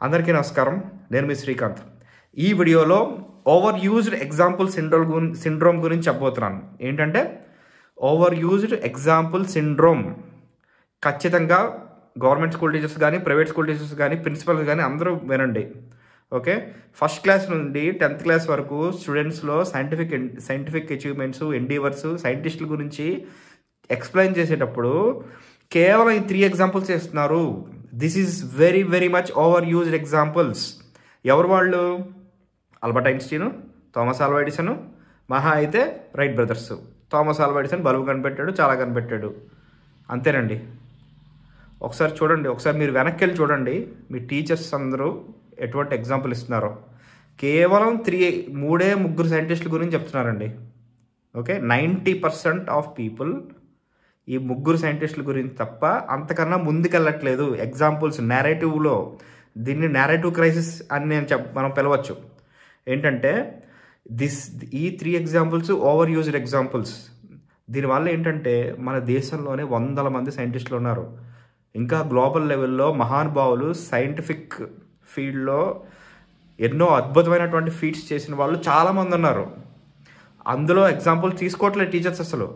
అందరికీ నమస్కారం. నేను మీ శ్రీకాంత్. ఈ వీడియోలో ఓవర్ యూజ్డ్ ఎగ్జాంపుల్ సిండ్రోమ్ గురించి చెప్పబోతున్నాను. ఏంటంటే ఓవర్ యూజ్డ్ ఎగ్జాంపుల్ సిండ్రోమ్ ఖచ్చితంగా గవర్నమెంట్ స్కూల్ టీచర్స్ కానీ, ప్రైవేట్ స్కూల్ టీచర్స్ కానీ, ప్రిన్సిపల్స్ కానీ అందరూ వినండి. ఓకే, ఫస్ట్ క్లాస్ నుండి 10th క్లాస్ వరకు స్టూడెంట్స్లో సైంటిఫిక్ అచీవ్మెంట్స్, ఎండీవర్స్, సైంటిస్టుల గురించి ఎక్స్ప్లెయిన్ చేసేటప్పుడు కేవలం ఈ 3 ఎగ్జాంపుల్స్ చేస్తున్నారు. This is very very much overused examples. ఎవరు వాళ్ళు? Albert Einstein, Thomas Alva Edison, మహా అయితే Wright brothers. Thomas Alva Edison bulb కనిపెట్టాడు, చాలా కనిపెట్టాడు, అంతేనండి. ఒకసారి చూడండి, ఒకసారి మీరు వెనక్కి వెళ్ళి చూడండి, మీ టీచర్స్ అందరూ ఎటువంటి ఎగ్జాంపుల్ ఇస్తున్నారో. కేవలం 3 సైంటిస్టుల గురించి చెప్తున్నారండి. ఓకే, 90% ఆఫ్ పీపుల్ ఈ 3 సైంటిస్టుల గురించి తప్ప అంతకన్నా ముందుకెళ్ళట్లేదు. ఎగ్జాంపుల్స్ నేరేటివ్లో, దీన్ని నేరేటివ్ క్రైసిస్ అని మనం పిలవచ్చు. ఏంటంటే ఈ 3 ఎగ్జాంపుల్స్ ఓవర్ యూజ్డ్ ఎగ్జాంపుల్స్. దీనివల్ల ఏంటంటే మన దేశంలోనే 100 మంది సైంటిస్టులు ఉన్నారు. ఇంకా గ్లోబల్ లెవెల్లో మహానుభావులు సైంటిఫిక్ ఫీల్డ్లో ఎన్నో అద్భుతమైనటువంటి ఫీట్స్ చేసిన వాళ్ళు చాలామంది ఉన్నారు. అందులో ఎగ్జాంపుల్ తీసుకోవట్లేదు టీచర్స్. అసలు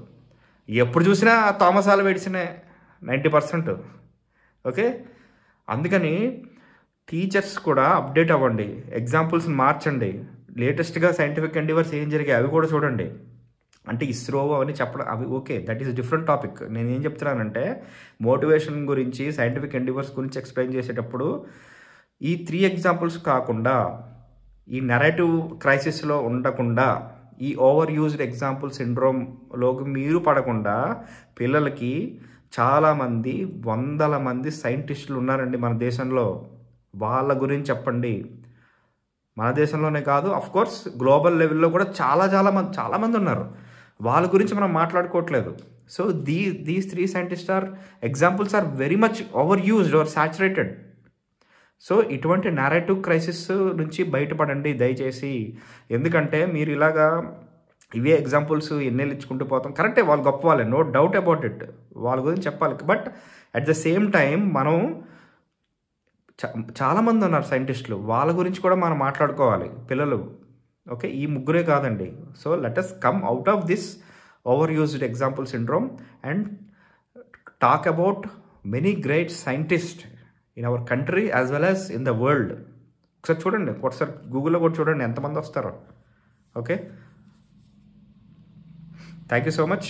ఎప్పుడు చూసినా థామస్ ఆల్వా ఎడిసనే 90%. ఓకే, అందుకని టీచర్స్ కూడా అప్డేట్ అవ్వండి, ఎగ్జాంపుల్స్ని మార్చండి. లేటెస్ట్గా సైంటిఫిక్ ఎండివర్స్ ఏం జరిగాయి అవి కూడా చూడండి. అంటే ఇస్రో అని చెప్పడం అవి okay, that is different topic. నేను ఏం చెప్తున్నానంటే మోటివేషన్ గురించి, సైంటిఫిక్ ఎండివర్స్ గురించి ఎక్స్ప్లెయిన్ చేసేటప్పుడు ఈ 3 ఎగ్జాంపుల్స్ కాకుండా, ఈ నెరేటివ్ క్రైసిస్లో ఉండకుండా, ఈ ఓవర్ యూజ్డ్ ఎగ్జాంపుల్ సిండ్రోమ్లోకి మీరు పడకుండా పిల్లలకి చాలామంది 100 మంది సైంటిస్టులు ఉన్నారండి మన దేశంలో. వాళ్ళ గురించి చెప్పండి. మన దేశంలోనే కాదు, అఫ్కోర్స్ గ్లోబల్ లెవెల్లో కూడా చాలామంది ఉన్నారు. వాళ్ళ గురించి మనం మాట్లాడుకోవట్లేదు. So these 3 scientist examples are very much overused are saturated. So ఇటువంటి నేరేటివ్ క్రైసిస్ నుంచి బయటపడండి దయచేసి. ఎందుకంటే మీరు ఇలాగా ఇవే ఎగ్జాంపుల్స్ ఎన్నేళ్ళు ఇచ్చుకుంటూ పోతాం. కరెక్టే, వాళ్ళు గొప్ప వాళ్ళే, నో డౌట్ అబౌట్ ఇట్, వాళ్ళ గురించి చెప్పాలి. But at the same time మనం చాలామంది ఉన్నారు సైంటిస్టులు, వాళ్ళ గురించి కూడా మనం మాట్లాడుకోవాలి పిల్లలు. ఓకే, ఈ 3 కాదండి. So let us come out of this over used example syndrome and talk about many great scientist in our country as well as in the world. ఒకసారి చూడండి, ఒకసారి గూగుల్లో కూడా చూడండి ఎంతమంది వస్తారో. Okay, thank you so much.